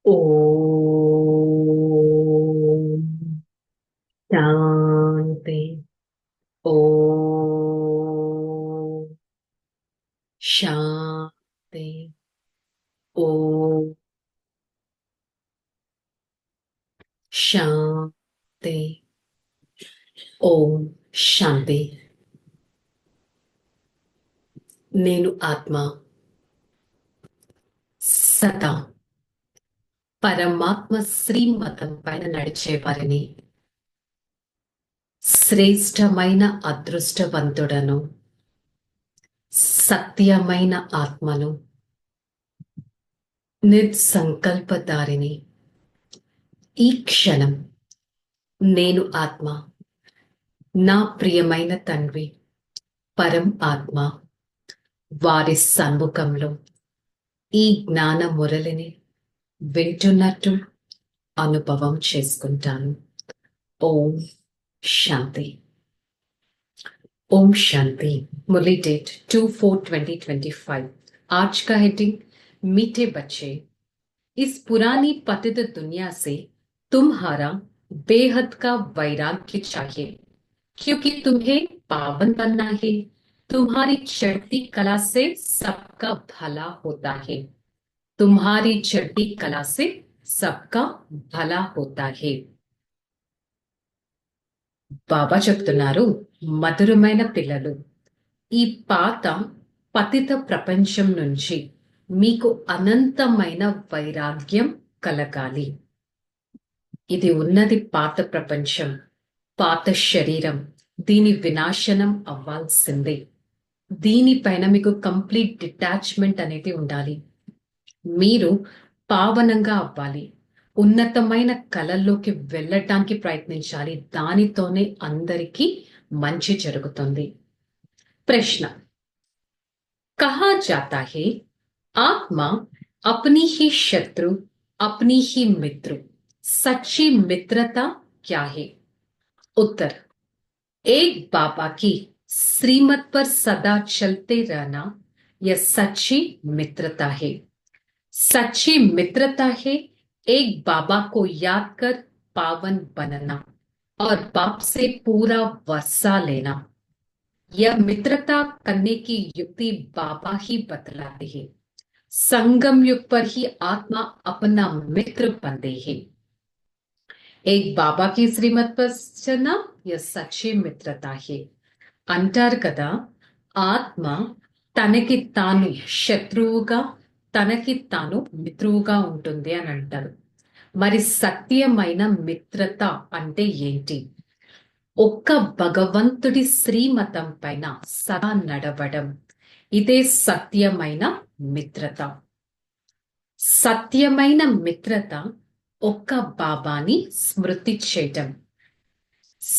ఓం శాంతి. ఓం శాంతి. ఓం శాంతి. ఓం శాంతి. నేను ఆత్మ సదా పరమాత్మ శ్రీమతం పైన నడిచేవారిని, శ్రేష్టమైన అదృష్టవంతుడను, సత్యమైన ఆత్మను, నిస్సంకల్పదారిని. ఈ క్షణం నేను ఆత్మ, నా ప్రియమైన తండ్రి పరం ఆత్మ వారి సన్ముఖంలో ఈ జ్ఞాన మురళిని వింటున్నట్టు అనుభవం చేసుకుంటాను. ఓం శాంతి. ओम शांति। मुरली डेट 2/4/2025। आज का हेडिंग मीठे बच्चे, इस पुरानी पतित दुनिया से तुम्हारा बेहद का वैराग्य चाहिए, क्योंकि तुम्हें पावन बनना है। तुम्हारी चढ़ती कला से सबका भला होता है। तुम्हारी चढ़ती कला से सबका भला होता है। బాబా చెప్తున్నారు, మధురమైన పిల్లలు, ఈ పాత పతిత ప్రపంచం నుంచి మీకు అనంతమైన వైరాగ్యం కలగాలి. ఇది ఉన్నది పాత ప్రపంచం, పాత శరీరం, దీని వినాశనం అవ్వాల్సిందే. దీనిపైన మీకు కంప్లీట్ డిటాచ్మెంట్ అనేది ఉండాలి. మీరు పావనంగా అవ్వాలి, ఉన్నతమైన కళల్లోకి వెళ్ళటానికి ప్రయత్నించాలి. దానితోనే అందరికీ మంచి జరుగుతుంది. ప్రశ్న, कहा जाता है आत्मा अपनी ही शत्रु, अपनी ही मित्र। सच्ची मित्रता क्या है? उत्तर, एक बाबा की श्रीमत पर सदा चलते रहना, यह सच्ची मित्रता है। सच्ची मित्रता है एक बाबा को याद कर पावन बनना और बाप से पूरा वर्षा लेना। यह मित्रता करने की युक्ति बाबा ही बतलाते हैं। संगम युग पर ही आत्मा अपना मित्र बनते हैं। एक बाबा की श्रीमत पर चलना, यह सच्ची मित्रता है। అంటారు కదా, ఆత్మ తనకి తాను శత్రువుగా, తనకి తాను మిత్రువుగా ఉంటుంది అని అంటారు. మరి సత్యమైన మిత్రత అంటే ఏంటి? ఒక్క భగవంతుడి శ్రీమతం పైన సదా నడవడం, ఇదే సత్యమైన మిత్రత. సత్యమైన మిత్రత ఒక్క బాబాని స్మృతి చేయటం.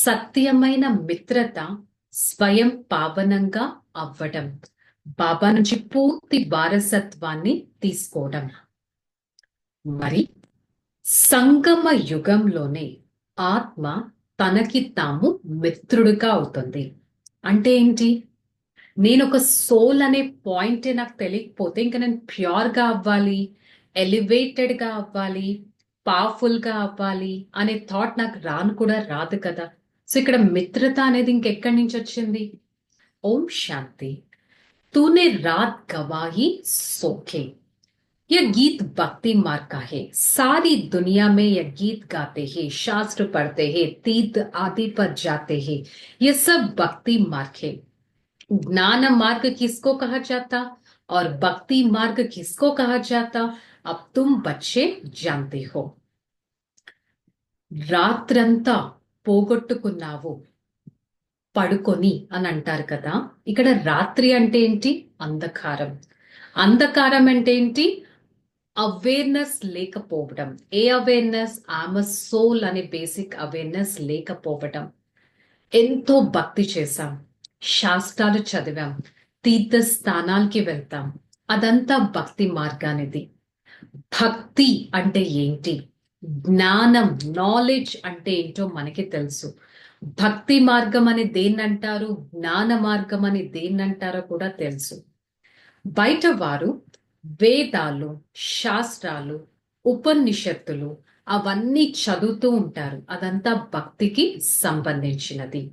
సత్యమైన మిత్రత స్వయం పావనంగా అవ్వడం, బాబా నుంచి పూర్తి వారసత్వాన్ని తీసుకోవడం. మరి సంగమ యుగంలోనే ఆత్మ తనకి తాము మిత్రుడిగా అవుతుంది. అంటే ఏంటి? నేను ఒక సోల్ అనే పాయింట్ నాకు తెలియకపోతే ఇంకా నేను ప్యూర్ గా అవ్వాలి, ఎలివేటెడ్ గా అవ్వాలి, పవర్ఫుల్ గా అవ్వాలి అనే థాట్ నాకు రాను కూడా రాదు కదా. సో ఇక్కడ మిత్రత అనేది ఇంకెక్కడి నుంచి వచ్చింది? ఓం శాంతి. तूने रात गवाही सोखे, यह गीत भक्ति मार्ग का है। सारी दुनिया में यह गीत गाते हैं, शास्त्र पढ़ते हैं, तीर्थ आदि पर जाते हैं, यह सब भक्ति मार्ग है। ज्ञान मार्ग किसको कहा जाता और भक्ति मार्ग किसको कहा जाता, अब तुम बच्चे जानते हो। రాత్రంతా పోగొట్టుకున్నావు పడుకొని అని అంటారు కదా. ఇక్కడ రాత్రి అంటే ఏంటి? అంధకారం. అంధకారం అంటే ఏంటి? అవేర్నెస్ లేకపోవడం. A awareness? I'm a soul అనే బేసిక్ అవేర్నెస్ లేకపోవడం. ఎంతో భక్తి చేశాం, శాస్త్రాలు చదివాం, తీర్థ స్థానాలకి వెళ్తాం, అదంతా భక్తి మార్గానిది. భక్తి అంటే ఏంటి? జ్ఞానం, నాలెడ్జ్ అంటే ఏంటో మనకి తెలుసు. భక్తి మార్గం అని దేన్నంటారు, జ్ఞాన మార్గం అని దేన్నంటారో కూడా తెలుసు. బయట వారు వేదాలు, శాస్త్రాలు, ఉపనిషత్తులు అవన్నీ చదువుతూ ఉంటారు. అదంతా భక్తికి సంబంధించినది.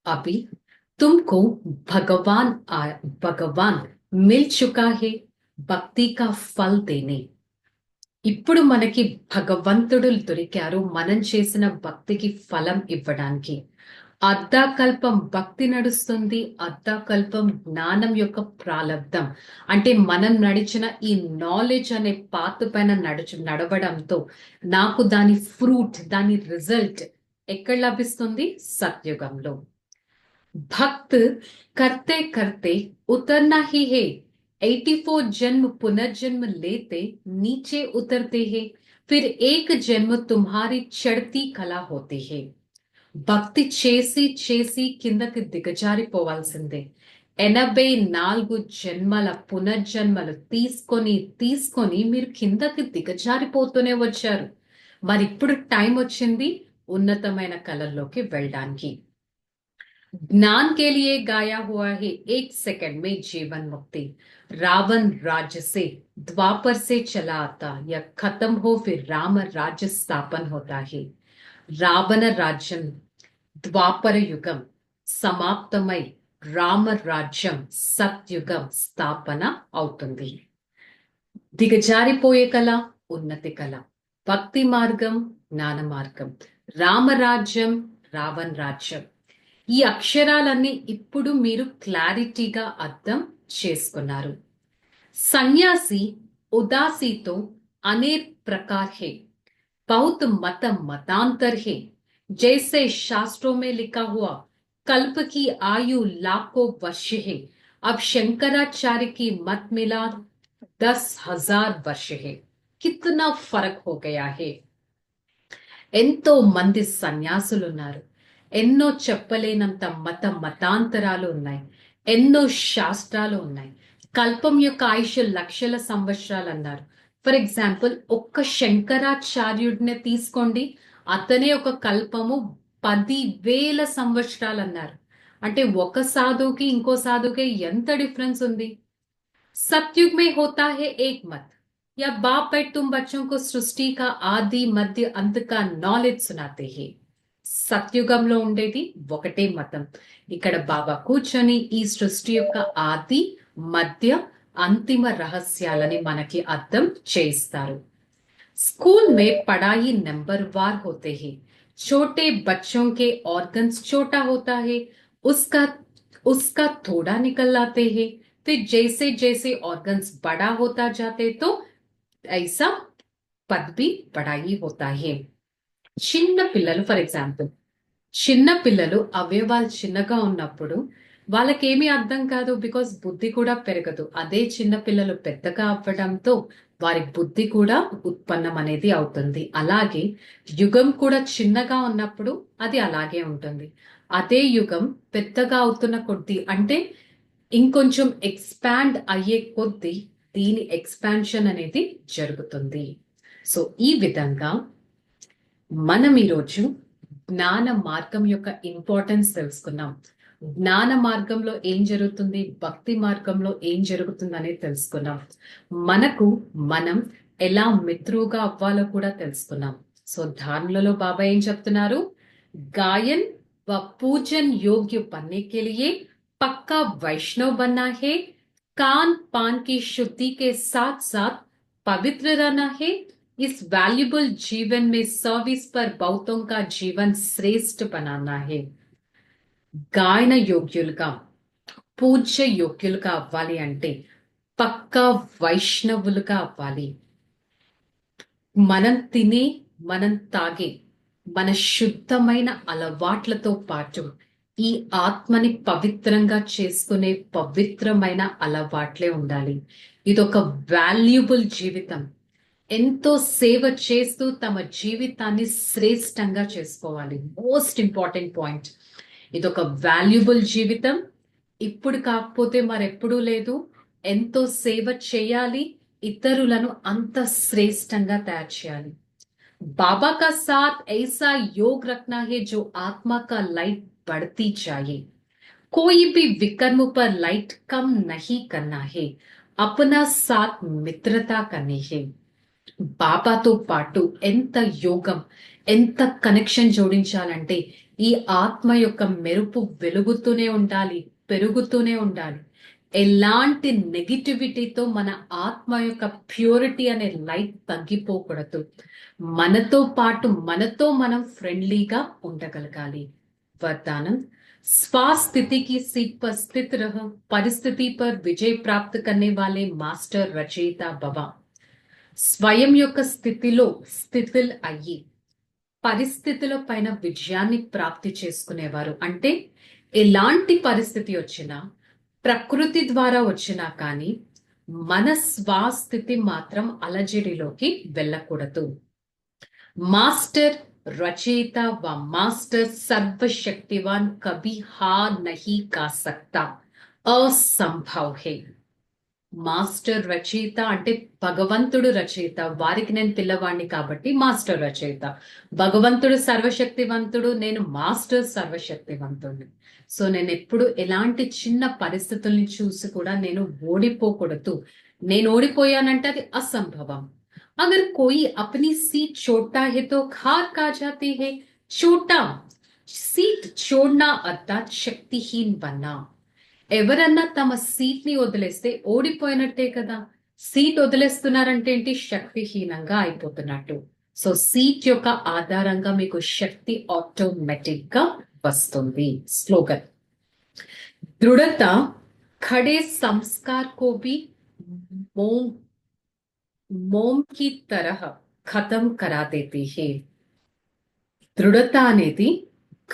अभी तुमको भगवान भगवान मिल चुका है భక్తి కా ఫల్ దేనే. ఇప్పుడు మనకి భగవంతుడు దొరికారు మనం చేసిన భక్తికి ఫలం ఇవ్వడానికి. అర్ధాకల్పం భక్తి నడుస్తుంది, అర్ధాకల్పం జ్ఞానం యొక్క ప్రాలబ్ధం. అంటే మనం నడిచిన ఈ నాలెడ్జ్ అనే పాత్ పైన నడవడంతో నాకు దాని ఫ్రూట్, దాని రిజల్ట్ ఎక్కడ లభిస్తుంది? సత్యుగంలో. भक्त करते करते उतरना ही है, 84 जन्म पुनर्जन्म लेते नीचे उतरते हैं, फिर एक जन्म तुम्हारी चढ़ती कला होती है. భక్తి చేసి చేసి కిందకి దిగజారిపోవాల్సిందే. 84 జన్మల పునర్జన్మలు తీసుకొని తీసుకొని మీరు కిందకి దిగజారిపోతూనే వచ్చారు. మరి ఇప్పుడు టైం వచ్చింది ఉన్నతమైన కళల్లోకి వెళ్ళడానికి. ज्ञान के लिए गाया हुआ है 1 सेकंड में जीवन मुक्ति. रावण राज्य से द्वापर से चला आता, या खत्म हो फिर राम राज्य स्थापन होता है. రావణ రాజ్యం ద్వాపర యుగం సమాప్తమై రామ రాజ్యం సత్యుగం స్థాపన అవుతుంది. దిగజారిపోయే కళ ఉన్నతి కళ, భక్తి మార్గం జ్ఞాన మార్గం, రామరాజ్యం రావణ్ రాజ్యం. ఈ అక్షరాలన్నీ ఇప్పుడు మీరు క్లారిటీగా అర్థం చేసుకున్నారు. సన్యాసి ఉదాసీతో అనేక प्रकार है, बहुत मत मतांतर है, जैसे शास्त्रों में लिखा हुआ कल्प की आयु लाखों वर्ष है, अब शंकराचार्य की मत मिला 10,000 वर्ष है. कितना फर्क हो गया है. ఎంతో మంది సన్యాసులు ఉన్నారు, ఎన్నో చెప్పలేనంత మతాంతరాలు ఉన్నాయి, ఎన్నో శాస్త్రాలు ఉన్నాయి. కల్పం యొక్క ఆయుష్ లక్షల సంవత్సరాలు అన్నారు. ఫర్ ఎగ్జాంపుల్ ఒక్క శంకరాచార్యుడిని తీసుకోండి, అతనే ఒక కల్పము 10,000 సంవత్సరాలు అన్నారు. అంటే ఒక సాధువుకి ఇంకో సాధువుకి ఎంత డిఫరెన్స్ ఉంది. సత్యుగ్ మే హోతా హై ఏక్ మత్, या बाप बैठ तुम बच्चों को सृष्टि का आदि मध्य अंत का నాలెడ్జ్ సునాతే హే. సత్యుగంలో ఉండేది ఒకటే మతం. ఇక్కడ బాబా కూర్చొని ఈ సృష్టి యొక్క ఆది మధ్య అంతిమ రహస్యాలని మనకి అర్థం చేయిస్తారు. स्कूल में पढ़ाई नंबरवार होते हैं, छोटे बच्चों के ऑर्गन्स छोटा होता है, उसका उसका थोड़ा निकल आते हैं, फिर जैसे जैसे ऑर्गन्स बड़ा होता जाते तो ऐसा पद भी बड़ा ही होता है. చిన్న పిల్లలు ఫర్ ఎగ్జాంపుల్, చిన్న పిల్లలు అవయవాలు చిన్నగా ఉన్నప్పుడు వాళ్ళకేమీ అర్థం కాదు, బికాస్ బుద్ధి కూడా పెరగదు. అదే చిన్న పిల్లలు పెద్దగా అవ్వడంతో వారి బుద్ధి కూడా ఉత్పన్నం అనేది అవుతుంది. అలాగే యుగం కూడా చిన్నగా ఉన్నప్పుడు అది అలాగే ఉంటుంది. అదే యుగం పెద్దగా అవుతున్న కొద్దీ, అంటే ఇంకొంచెం ఎక్స్పాండ్ అయ్యే కొద్దీ దీని ఎక్స్పాన్షన్ అనేది జరుగుతుంది. సో ఈ విధంగా మనం ఈరోజు జ్ఞాన మార్గం యొక్క ఇంపార్టెన్స్ తెలుసుకున్నాం. జ్ఞాన మార్గంలో ఏం జరుగుతుంది, భక్తి మార్గంలో ఏం జరుగుతుంది అనేది తెలుసుకున్నాం. మనకు మనం ఎలా మిత్రుగా అవ్వాలో కూడా తెలుసుకున్నాం. సో ధారణలో బాబా ఏం చెప్తున్నారు, గాయన్ व पूजन योग्य बनने के लिए पक्का वैष्णव बनना है, कान पान की शुद्धि के साथ साथ पवित्र रहना है, इस वैल्यूबल जीवन में सर्विस पर बहुतों का जीवन श्रेष्ठ बनाना है. గాయన యోగ్యులుగా పూజ్య యోగ్యులుగా అవ్వాలి అంటే పక్కా వైష్ణవులుగా అవ్వాలి. మనం తినే మనం తాగే మన శుద్ధమైన అలవాట్లతో పాటు ఈ ఆత్మని పవిత్రంగా చేసుకునే పవిత్రమైన అలవాట్లే ఉండాలి. ఇదొక వాల్యుబుల్ జీవితం. ఎంతో సేవ చేస్తూ తమ జీవితాన్ని శ్రేష్టంగా చేసుకోవాలి. Most important point. ఇదొక వాల్యుబుల్ జీవితం. ఇప్పుడు కాకపోతే మరెప్పుడూ లేదు. ఎంతో సేవ చేయాలి, ఇతరులను అంత శ్రేష్టంగా తయారు చేయాలి. बाबा का साथ ऐसा योग रखना है जो आत्मा का लाइट बढ़ती जाए. कोई भी विकर्म पर लाइट कम नहीं करना है, अपना साथ मित्रता करनी है. బాబాతో పాటు ఎంత యోగం, ఎంత కనెక్షన్ జోడించాలంటే ఈ ఆత్మ యొక్క మెరుపు వెలుగుతూనే ఉండాలి, పెరుగుతూనే ఉండాలి. ఎలాంటి నెగిటివిటీతో మన ఆత్మ యొక్క ప్యూరిటీ అనే లైట్ తగ్గిపోకూడదు. మనతో పాటు మనతో మనం ఫ్రెండ్లీగా ఉండగలగాలి. वरदानम स्वस्थिति की सीट पर स्थित रह, परिस्थिति पर विजय प्राप्त करने वाले मास्टर रचयिता भव. స్వయం యొక్క స్థితిలో స్థితిల్ అయ్యి పరిస్థితుల పైన విజయాన్ని ప్రాప్తి చేసుకునేవారు. అంటే ఎలాంటి పరిస్థితి వచ్చినా, ప్రకృతి ద్వారా వచ్చినా కానీ మన స్వస్థితి మాత్రం అలజడిలోకి వెళ్ళకూడదు. మాస్టర్ रचयिता व मास्टर सर्वशक्तिवान कभी हार नहीं का सकता, असंभव है. మాస్టర్ రచయిత అంటే భగవంతుడు రచయిత, వారికి నేను పిల్లవాడిని కాబట్టి మాస్టర్ రచయిత. భగవంతుడు సర్వశక్తివంతుడు, నేను మాస్టర్ సర్వశక్తివంతుడిని. సో నేను ఎప్పుడు ఎలాంటి చిన్న పరిస్థితుల్ని చూసి కూడా నేను ఓడిపోకూడదు. నేను ఓడిపోయానంటే అది అసంభవం. अगर कोई अपनी सीट छोड़ता है तो हार खा जाती है. छोटा सीट छोड़ना अर्थात शक्तिहीन बनना. ఎవరన్నా తమ సీట్ ని వదిలేస్తే ఓడిపోయినట్టే కదా. సీట్ వదిలేస్తున్నారంటే ఏంటి? శక్తిహీనంగా అయిపోతున్నట్టు. సో సీట్ యొక్క ఆధారంగా మీకు శక్తి ఆటోమేటిక్ గా వస్తుంది. స్లోగన్ దృఢత खड़े संस्कार को भी मोम की तरह खत्म करा देती है. దృఢత అనేది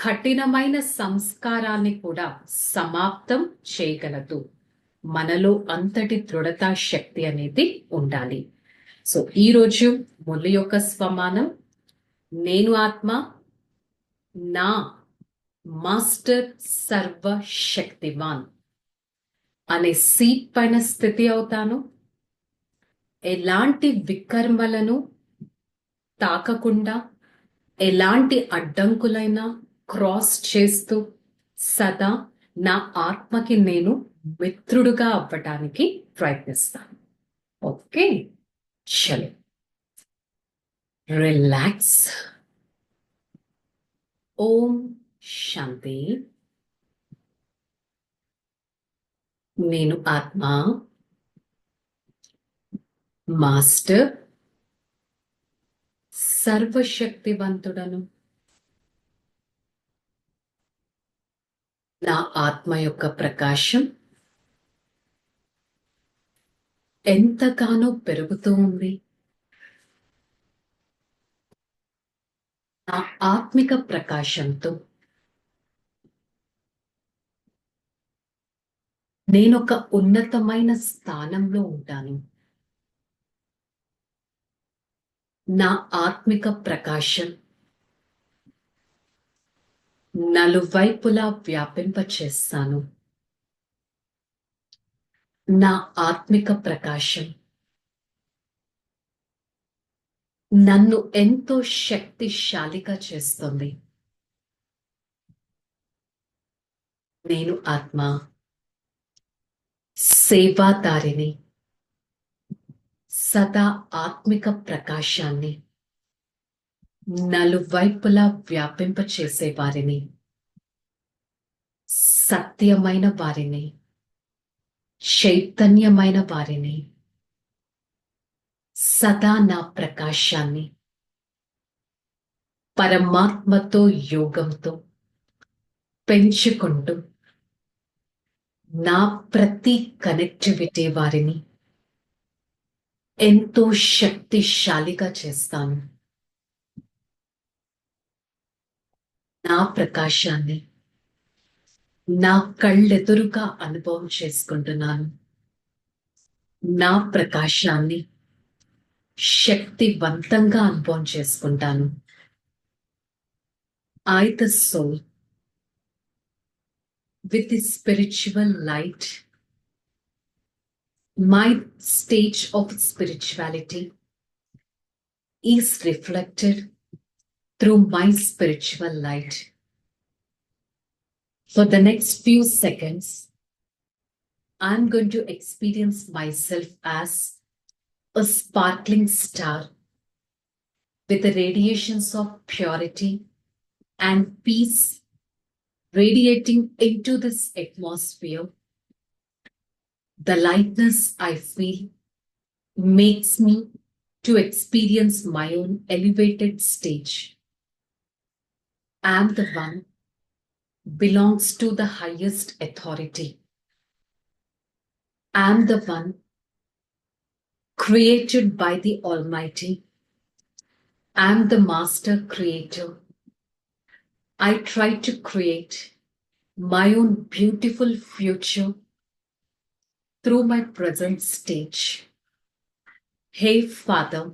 కఠినమైన సంస్కారాన్ని కూడా సమాప్తం చేయగలదు. మనలో అంతటి దృఢతా శక్తి అనేది ఉండాలి. సో ఈరోజు మురళి యొక్క స్వమానం, నేను ఆత్మ, నా మాస్టర్ సర్వశక్తివాన్ అనే సీట్ పైన స్థితి అవుతాను. ఎలాంటి వికర్మలను తాకకుండా, ఎలాంటి అడ్డంకులైనా క్రాస్ చేస్తూ సదా నా ఆత్మకి నేను మిత్రుడుగా అవ్వటానికి ప్రయత్నిస్తాను. ఓకే, చలో రిలాక్స్. ఓం శాంతి. నేను ఆత్మ, మాస్టర్ సర్వశక్తివంతుడను. నా ఆత్మ యొక్క ప్రకాశం ఎంతగానో పెరుగుతూ ఉంది. నా ఆత్మిక ప్రకాశంతో నేనొక ఉన్నతమైన స్థానంలో ఉంటాను. నా ఆత్మిక ప్రకాశం నలువైపులా వ్యాపింపచేస్తాను. నా ఆత్మిక ప్రకాశం నన్ను ఎంతో శక్తిశాలిగా చేస్తుంది. నేను ఆత్మ, సేవాదారిని, సదా ఆత్మిక ప్రకాశాన్ని నలువైపులా వ్యాపింపచేసే వారిని, సత్యమైన వారిని, చైతన్యమైన వారిని, సదా నా ప్రకాశాన్ని పరమాత్మతో యోగంతో పెంచుకుంటూ నా ప్రతి కనెక్టివిటీ వారిని ఎంతో శక్తిశాలిగా చేస్తాను. నా ప్రకాశాన్ని నా కళ్ళెదురుగా అనుభవం చేసుకుంటున్నాను. నా ప్రకాశాన్ని శక్తివంతంగా అనుభవం చేసుకుంటాను. I, the soul, with the spiritual light, my stage of spirituality is reflected through my spiritual light. For the next few seconds, I'm going to experience myself as a sparkling star with the radiations of purity and peace radiating into this atmosphere. The lightness I feel makes me to experience my own elevated stage. I am the one belongs to the highest authority. I am the one created by the Almighty. I am the master creator. I try to create my own beautiful future through my present stage. Hey, Father,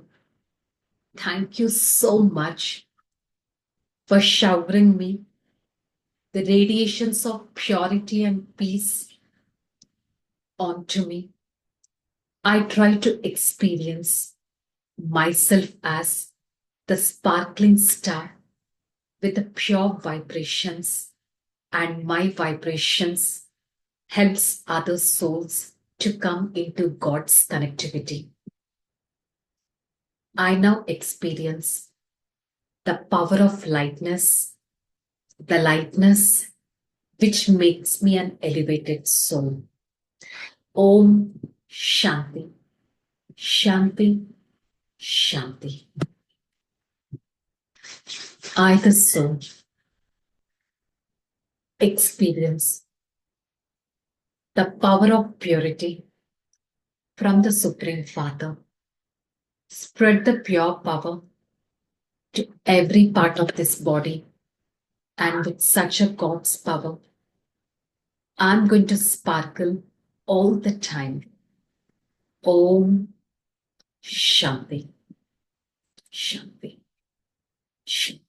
thank you so much for showering me the radiations of purity and peace onto me. I try to experience myself as the sparkling star with the pure vibrations, and my vibrations helps other souls to come into God's connectivity. I now experience the power of lightness, the lightness which makes me an elevated soul. Om Shanti, Shanti, Shanti. I, the soul, experience the power of purity from the Supreme Father. Spread the pure power to every part of this body, and with such a God's power, I'm going to sparkle all the time. Om Shanti, Shanti, Shanti.